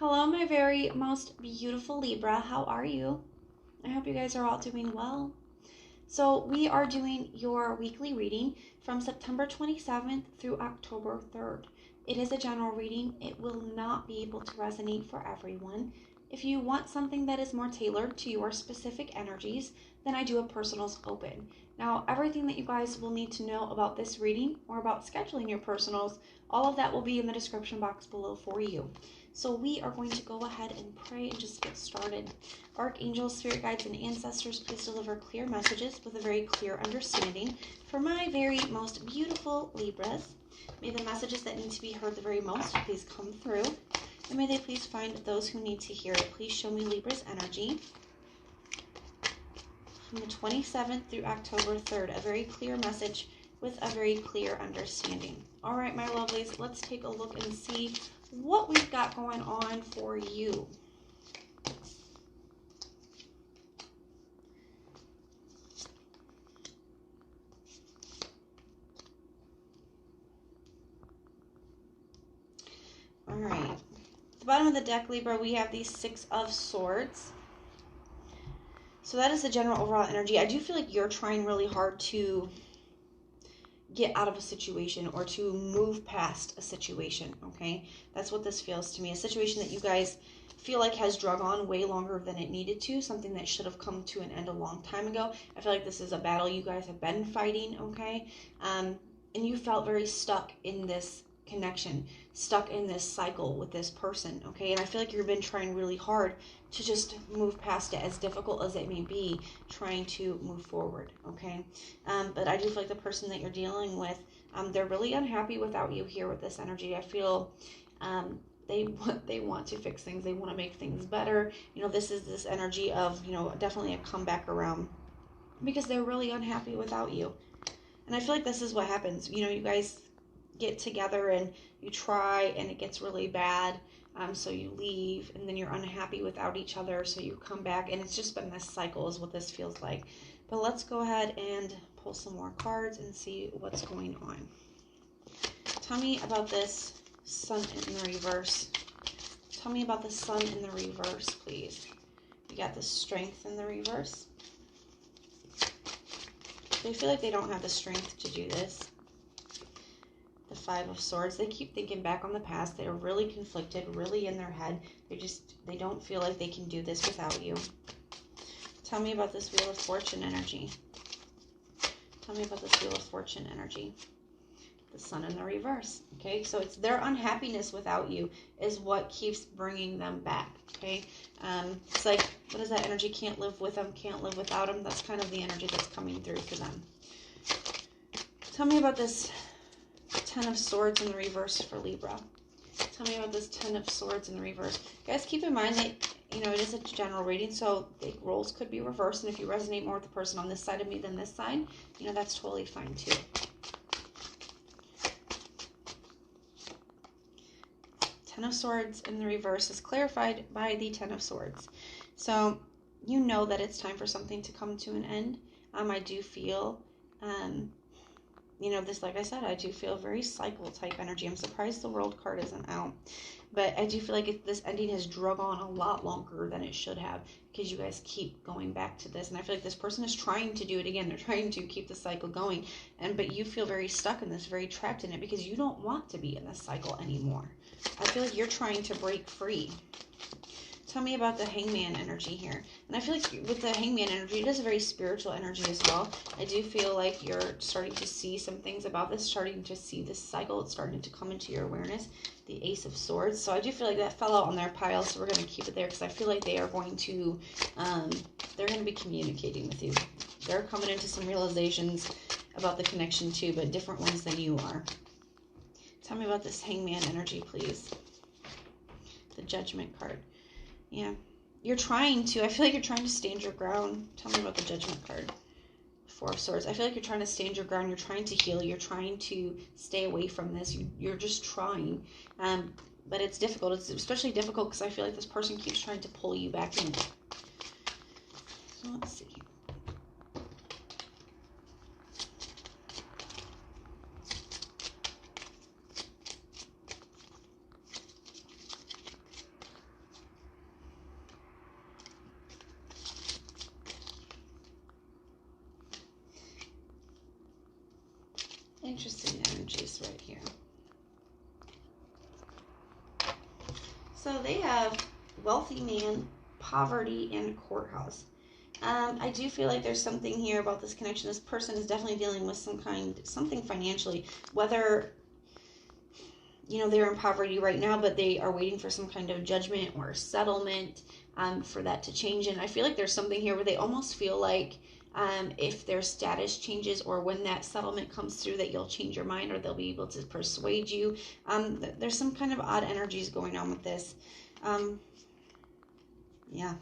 Hello, my very most beautiful Libra. How are you? I hope you guys are all doing well. So we are doing your weekly reading from September 27th through October 3rd. It is a general reading. It will not be able to resonate for everyone. If you want something that is more tailored to your specific energies, then I do a personals open. Now, everything that you guys will need to know about this reading or about scheduling your personals, all of that will be in the description box below for you. So we are going to go ahead and pray and just get started. Archangels, spirit guides, and ancestors, please deliver clear messages with a very clear understanding for my very most beautiful Libras. May the messages that need to be heard the very most please come through. And may they please find those who need to hear it. Please show me Libra's energy from the 27th through October 3rd. A very clear message with a very clear understanding. All right, my lovelies, let's take a look and see what we've got going on for you. All right. At the bottom of the deck, Libra, we have the Six of Swords. So that is the general overall energy. I do feel like you're trying really hard to get out of a situation or to move past a situation, okay? That's what this feels to me. A situation that you guys feel like has drug on way longer than it needed to, something that should have come to an end a long time ago. I feel like this is a battle you guys have been fighting, okay? And you felt very stuck in this connection, stuck in this cycle with this person, okay? And I feel like you've been trying really hard to just move past it, as difficult as it may be, trying to move forward, okay? But I do feel like the person that you're dealing with, they're really unhappy without you here with this energy. I feel they want to fix things. They want to make things better. You know, this is this energy of, you know, definitely a comeback around, because they're really unhappy without you. And I feel like this is what happens. You know, you guys get together and you try and it gets really bad. So you leave and then you're unhappy without each other. So you come back and it's just been this cycle is what this feels like. But let's go ahead and pull some more cards and see what's going on. Tell me about this Sun in the reverse. Tell me about the Sun in the reverse, please. You got the Strength in the reverse. They feel like they don't have the strength to do this. The Five of Swords. They keep thinking back on the past. They're really conflicted, really in their head. They don't feel like they can do this without you. Tell me about this Wheel of Fortune energy. Tell me about this Wheel of Fortune energy. The Sun in the reverse. Okay, so it's their unhappiness without you is what keeps bringing them back. Okay, it's like, what is that energy? Can't live with them, can't live without them. That's kind of the energy that's coming through for them. Tell me about this Ten of Swords in the reverse for Libra. Tell me about this Ten of Swords in the reverse. Guys, keep in mind that, you know, it is a general reading, so the roles could be reversed, and if you resonate more with the person on this side of me than this side, you know, that's totally fine too. Ten of Swords in the reverse is clarified by the Ten of Swords. So you know that it's time for something to come to an end. I do feel, you know, this, like I said, I do feel very cycle type energy. I'm surprised the World card isn't out. But I do feel like this ending has drug on a lot longer than it should have, because you guys keep going back to this. And I feel like this person is trying to do it again. They're trying to keep the cycle going. But you feel very stuck in this, very trapped in it, because you don't want to be in this cycle anymore. I feel like you're trying to break free. Tell me about the Hangman energy here. And I feel like with the Hangman energy, it is a very spiritual energy as well. I do feel like you're starting to see some things about this, starting to see this cycle. It's starting to come into your awareness. The Ace of Swords. So I do feel like that fell out on their pile, so we're going to keep it there, because I feel like they are going to, they're going to be communicating with you. They're coming into some realizations about the connection too, but different ones than you are. Tell me about this Hangman energy, please. The Judgment card. Yeah, you're trying to, I feel like you're trying to stand your ground. Tell me about the Judgment card. Four of Swords. I feel like you're trying to stand your ground. You're trying to heal. You're trying to stay away from this. You're just trying. But it's difficult. It's especially difficult because I feel like this person keeps trying to pull you back in. So let's see. right here. So they have wealthy man, poverty, and courthouse. I do feel like there's something here about this connection. This person is definitely dealing with something financially, whether, you know, they're in poverty right now, but they are waiting for some kind of judgment or settlement for that to change. And I feel like there's something here where they almost feel like if their status changes or when that settlement comes through that you'll change your mind or they'll be able to persuade you. There's some kind of odd energies going on with this. Yeah.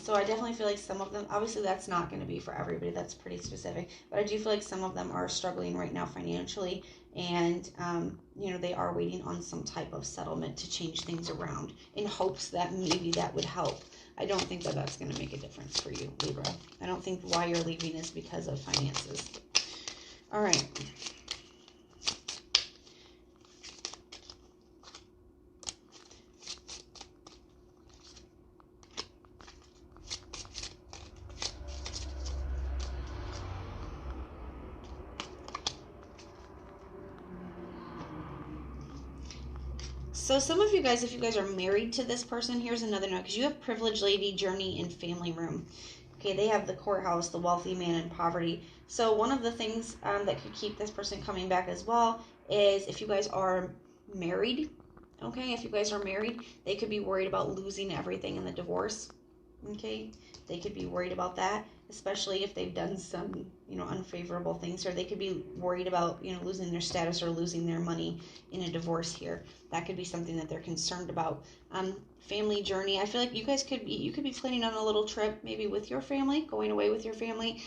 So I definitely feel like some of them, obviously that's not going to be for everybody, that's pretty specific, but I do feel like some of them are struggling right now financially, and you know, they are waiting on some type of settlement to change things around in hopes that maybe that would help. I don't think that that's going to make a difference for you, Libra. I don't think why you're leaving is because of finances. All right. So some of you guys, if you guys are married to this person, here's another note, because you have privilege, lady, journey, and family room. Okay, they have the courthouse, the wealthy man, and poverty. So one of the things that could keep this person coming back as well is if you guys are married. Okay, if you guys are married, they could be worried about losing everything in the divorce. Okay, they could be worried about that, especially if they've done some, you know, unfavorable things, or they could be worried about, you know, losing their status or losing their money in a divorce here. That could be something that they're concerned about. Family journey. I feel like you guys could be planning on a little trip, maybe with your family, going away with your family.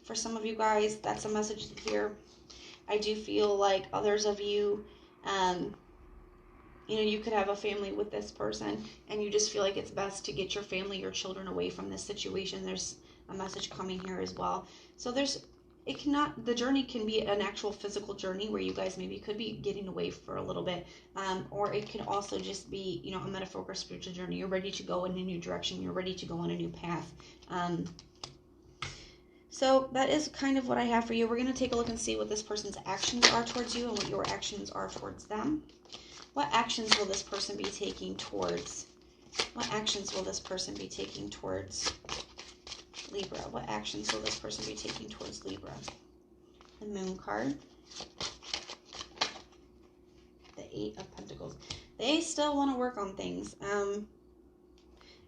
For some of you guys, that's a message here. I do feel like others of you, you know, you could have a family with this person and you just feel like it's best to get your family, your children away from this situation. There's a message coming here as well. So the journey can be an actual physical journey where you guys maybe could be getting away for a little bit. Or it could also just be, you know, a metaphorical or spiritual journey. You're ready to go in a new direction. You're ready to go on a new path. So that is kind of what I have for you. We're going to take a look and see what this person's actions are towards you and what your actions are towards them. What actions will this person be taking towards? What actions will this person be taking towards Libra? What actions will this person be taking towards Libra? The Moon card. The Eight of Pentacles. They still want to work on things.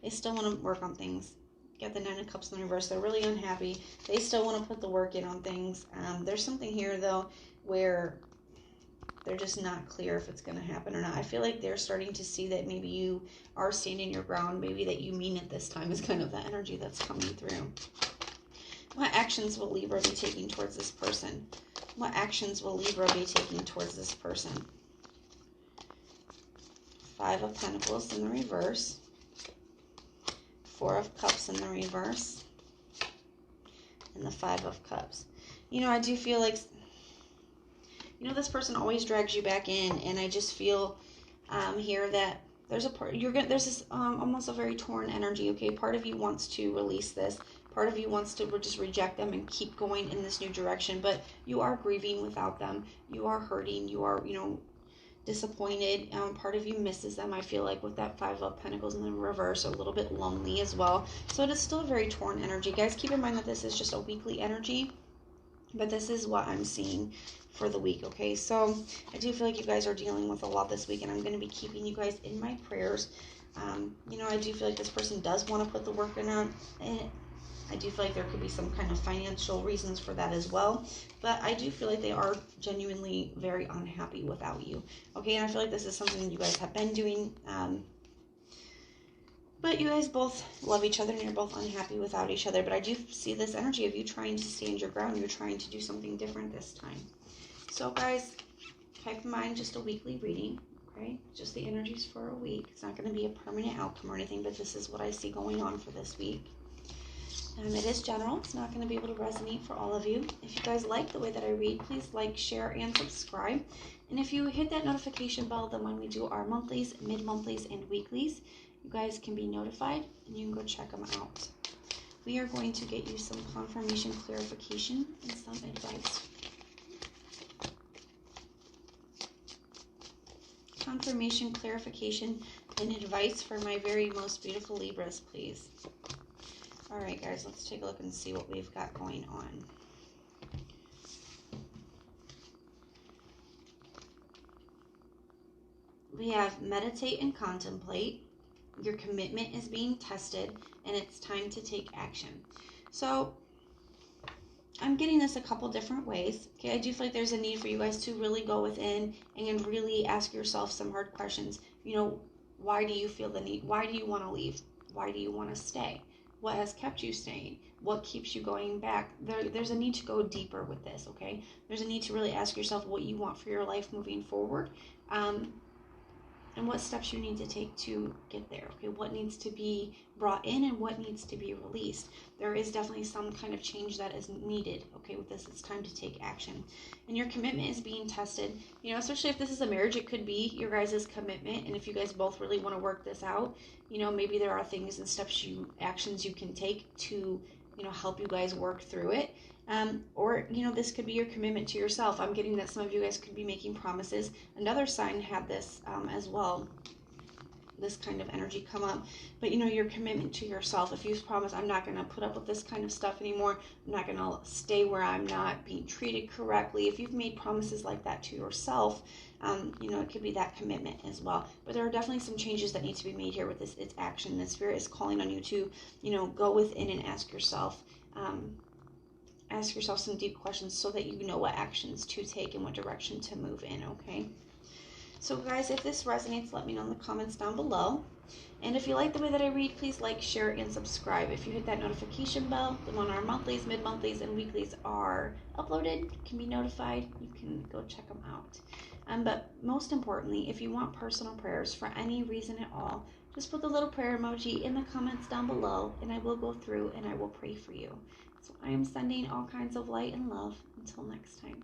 They still want to work on things. Got the Nine of Cups in the reverse. They're really unhappy. They still want to put the work in on things. There's something here, though, where they're just not clear if it's going to happen or not. I feel like they're starting to see that maybe you are standing your ground, maybe that you mean it this time is kind of the energy that's coming through. What actions will Libra be taking towards this person? What actions will Libra be taking towards this person? Five of Pentacles in the reverse. Four of Cups in the reverse. And the Five of Cups. You know, I do feel like, you know, this person always drags you back in, and I just feel here that there's there's this almost a very torn energy. Okay, part of you wants to release this, part of you wants to just reject them and keep going in this new direction, but you are grieving without them. You are hurting. You are, you know, disappointed. Part of you misses them. I feel like with that Five of Pentacles in the reverse, a little bit lonely as well. So it is still a very torn energy, guys. Keep in mind that this is just a weekly energy. But this is what I'm seeing for the week, okay? So I do feel like you guys are dealing with a lot this week, and I'm going to be keeping you guys in my prayers. You know, I do feel like this person does want to put the work in on it. I do feel like there could be some kind of financial reasons for that as well. But I do feel like they are genuinely very unhappy without you, okay? And I feel like this is something you guys have been doing. But you guys both love each other and you're both unhappy without each other. But I do see this energy of you trying to stand your ground. You're trying to do something different this time. So guys, keep in mind just a weekly reading, okay? Just the energies for a week. It's not going to be a permanent outcome or anything, but this is what I see going on for this week. It is general. It's not going to be able to resonate for all of you. If you guys like the way that I read, please like, share, and subscribe. And if you hit that notification bell, then when we do our monthlies, mid-monthlies, and weeklies, you guys can be notified and you can go check them out. We are going to get you some confirmation, clarification, and some advice. confirmation, clarification, and advice for my very most beautiful Libras, please. All right, guys, let's take a look and see what we've got going on. We have meditate and contemplate. Your commitment is being tested, and it's time to take action. So I'm getting this a couple different ways. Okay, I do feel like there's a need for you guys to really go within and really ask yourself some hard questions. You know, why do you feel the need? Why do you want to leave? Why do you want to stay? What has kept you staying? What keeps you going back? There's a need to go deeper with this, okay? There's a need to really ask yourself what you want for your life moving forward. And what steps you need to take to get there. Okay, what needs to be brought in and what needs to be released. There is definitely some kind of change that is needed. Okay, with this, it's time to take action. And your commitment is being tested. You know, especially if this is a marriage, it could be your guys' commitment. And if you guys both really want to work this out, you know, maybe there are things and steps actions you can take to, you know, help you guys work through it. Or, you know, this could be your commitment to yourself. I'm getting that some of you guys could be making promises. Another sign had this as well, this kind of energy come up. But, you know, your commitment to yourself. If you've promised, I'm not going to put up with this kind of stuff anymore. I'm not going to stay where I'm not being treated correctly. If you've made promises like that to yourself, you know, it could be that commitment as well. But there are definitely some changes that need to be made here with this. It's action. The Spirit is calling on you to, you know, go within and ask yourself some deep questions so that you know what actions to take and what direction to move in, okay? So guys, if this resonates, let me know in the comments down below. And if you like the way that I read, please like, share, and subscribe. If you hit that notification bell, then when our monthlies, mid-monthlies, and weeklies are uploaded, you can be notified. You can go check them out. But most importantly, if you want personal prayers for any reason at all, just put the little prayer emoji in the comments down below, and I will go through and I will pray for you. So I am sending all kinds of light and love. Until next time.